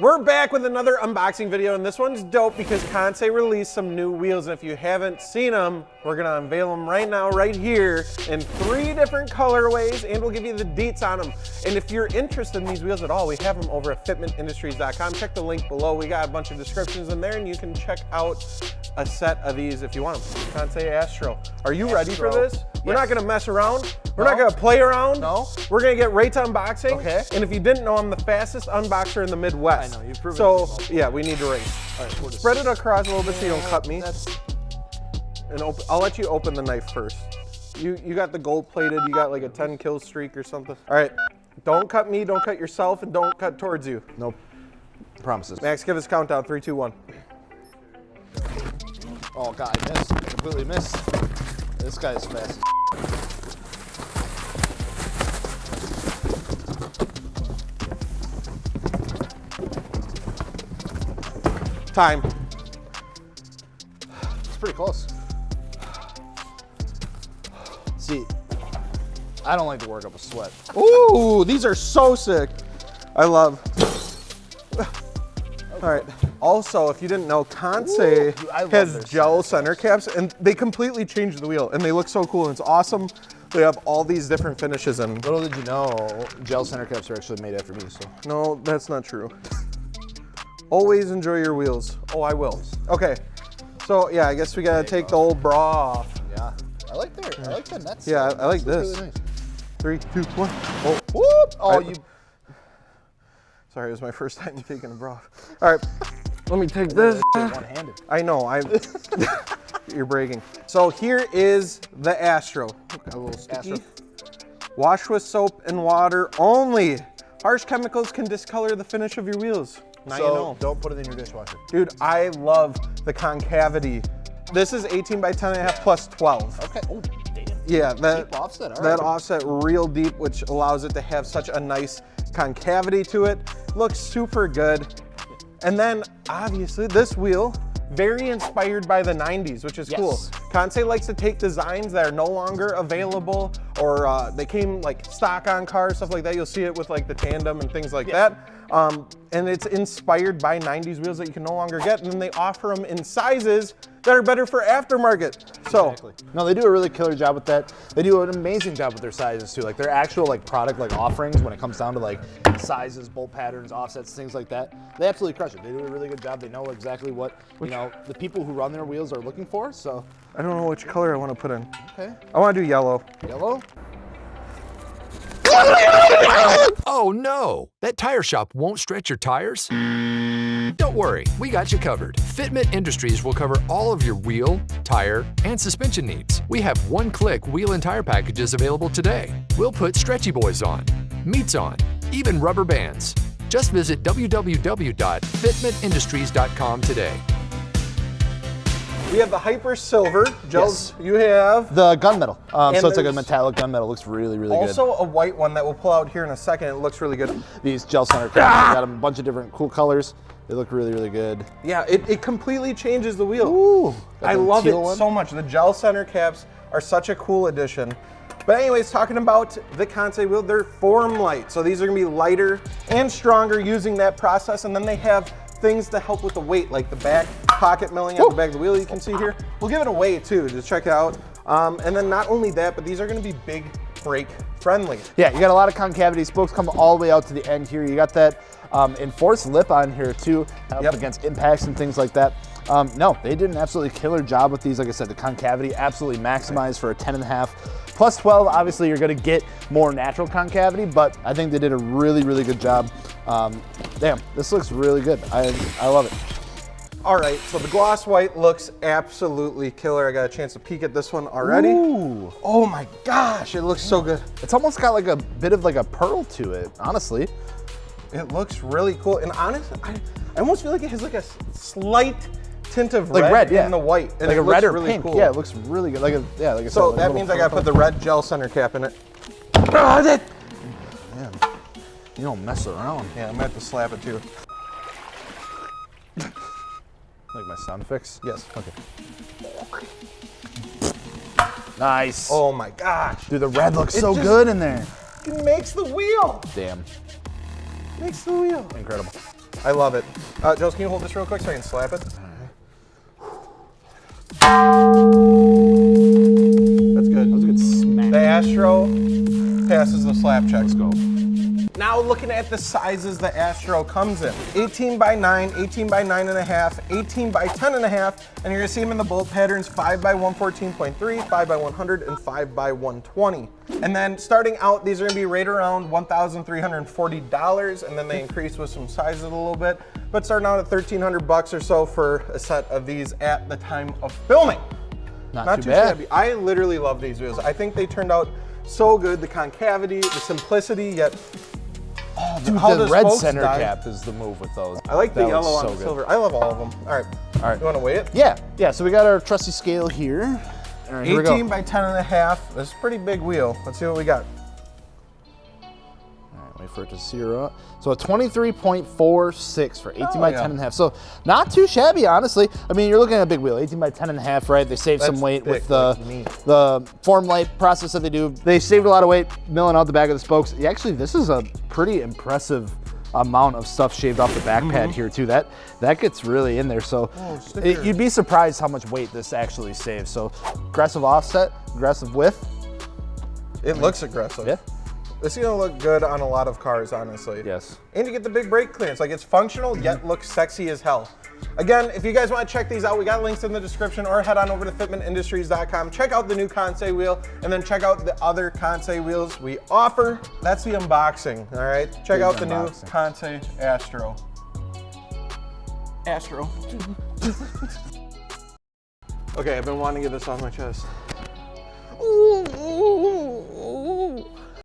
We're back with another unboxing video, and this one's dope because Kansei released some new wheels, and if you haven't seen them, we're gonna unveil them right now, right here, in 3 different colorways, and we'll give you the deets on them. And if you're interested in these wheels at all, we have them over at fitmentindustries.com. Check the link below. We got a bunch of descriptions in there, and you can check out a set of these if you want them. Kansei Astro. Are you ready for this? Yes. We're not gonna mess around. We're not gonna play around. No. We're gonna get right to unboxing. Okay. And if you didn't know, I'm the fastest unboxer in the Midwest. I know, you've proven so, yeah, we need to race. All right, we'll spread it across a little bit so you don't cut me. And I'll let you open the knife first. You got the gold plated, you got like a 10 kill streak or something. All right, don't cut me, don't cut yourself, and don't cut towards you. Nope, promises. Max, give us a countdown, 3, 2, 1. Oh God, I missed, completely missed. This guy is fast. Time. It's pretty close. See, I don't like to work up a sweat. Ooh, these are so sick. I love. All right. Also, if you didn't know, Kansei has gel center caps, and they completely changed the wheel, and they look so cool, and it's awesome. They have all these different finishes in. Little did you know, gel center caps are actually made after me, so. No, that's not true. Always enjoy your wheels. Oh, I will. Okay, so yeah, I guess we gotta take the old bra off. Yeah, I like the nets. Yeah, I like this. Really nice. 3, 2, 1. Oh, whoop! Oh, you. Sorry, it was my first time taking a bra off. All right, let me take this. One-handed. I know, you're breaking. So here is the Astro. Got a little sticky. Astro. Wash with soap and water only. Harsh chemicals can discolor the finish of your wheels. Now so you know. Don't put it in your dishwasher. Dude, I love the concavity. This is 18 by 10.5 plus 12. Okay. Oh, damn. Yeah, Deep offset. All that right. offset real deep, which allows it to have such a nice concavity to it. Looks super good. And then obviously this wheel, very inspired by the 90s, which is cool. Kansei likes to take designs that are no longer available, or they came like stock on cars, stuff like that. You'll see it with like the tandem and things like that. And it's inspired by 90s wheels that you can no longer get, and then they offer them in sizes that are better for aftermarket. So, exactly. No, they do a really killer job with that. They do an amazing job with their sizes too. Like their actual like product like offerings when it comes down to like sizes, bolt patterns, offsets, things like that. They absolutely crush it. They do a really good job. They know exactly what you know the people who run their wheels are looking for. So I don't know which color I want to put in. Okay. I want to do yellow. Yellow? Oh no! That tire shop won't stretch your tires? Don't worry, we got you covered. Fitment Industries will cover all of your wheel, tire, and suspension needs. We have one-click wheel and tire packages available today. We'll put stretchy boys on, meats on, even rubber bands. Just visit www.fitmentindustries.com today. We have the hypersilver gels. You have the gunmetal. So it's like a there's metallic gunmetal. Looks really, really good. also a white one that we'll pull out here in a second. It looks really good. These gel center caps, got a bunch of different cool colors. They look really, really good. Yeah, it completely changes the wheel. Ooh, I love it so much. The gel center caps are such a cool addition. But anyways, talking about the Kansei wheel, they're form light. So these are gonna be lighter and stronger using that process. And then they have things to help with the weight, like the back pocket milling at the back of the wheel you can see here. We'll give it a weigh too, just check it out. And then not only that, but these are gonna be big brake friendly. Yeah, you got a lot of concavity. Spokes come all the way out to the end here. You got that enforced lip on here too, against impacts and things like that. No, they did an absolutely killer job with these. Like I said, the concavity absolutely maximized for a 10.5. Plus 12, obviously you're gonna get more natural concavity, but I think they did a really, really good job. Damn, this looks really good. I love it. All right, so the gloss white looks absolutely killer. I got a chance to peek at this one already. Ooh. Oh my gosh, it looks so good. It's almost got like a bit of like a pearl to it, honestly. It looks really cool. And honestly, I almost feel like it has like a slight tint of like red in the white. And like it a red or really pink. Cool. Yeah, it looks really good. Like a, yeah, like I said, so like that means I gotta put the red gel center cap in it. Man, you don't mess around. Yeah, I'm gonna have to slap it too. Like my sound fix? Yes. Okay. Nice. Oh my gosh. Dude, the red looks so good in there. It makes the wheel. Damn. Makes the wheel. Incredible. I love it. Joe, can you hold this real quick so I can slap it? That's good. That was a good smack. The Astro passes the slap check. Let's go. Now looking at the sizes the Astro comes in. 18 by 9, 18 by 9.5, 18 by 10.5, and you're gonna see them in the bolt patterns 5 by 114.3, 5 by 100, and 5 by 120. And then starting out, these are gonna be right around $1,340, and then they increase with some sizes a little bit, but starting out at $1,300 or so for a set of these at the time of filming. Not too bad. Shabby. I literally love these wheels. I think they turned out so good. The concavity, the simplicity, yet Dude, how the does red spokes center die? cap is the move with those. I like the That yellow looks on so the good. silver. I love all of them. All right. All right. You want to weigh it? Yeah. So we got our trusty scale here. All right, here we 18 go. by 10.5. This is a pretty big wheel. Let's see what we got. All right, wait for it to zero up. So a 23.46 for 18 by yeah. 10.5. So not too shabby, honestly. I mean, you're looking at a big wheel, 18 by 10.5, right? They saved some That's weight thick, with like me. the form light process that they do. They saved a lot of weight milling out the back of the spokes. Actually, this is a pretty impressive amount of stuff shaved off the back pad here too. That gets really in there. So sticker. you'd be surprised how much weight this actually saves. So aggressive offset, aggressive width. It looks aggressive. Yeah. This is gonna look good on a lot of cars, honestly. Yes. And you get the big brake clearance. Like, it's functional, yet looks sexy as hell. Again, if you guys want to check these out, we got links in the description, or head on over to fitmentindustries.com. Check out the new Kansei wheel, and then check out the other Kansei wheels we offer. That's the unboxing, all right? Check out the new Kansei Astro. Okay, I've been wanting to get this off my chest.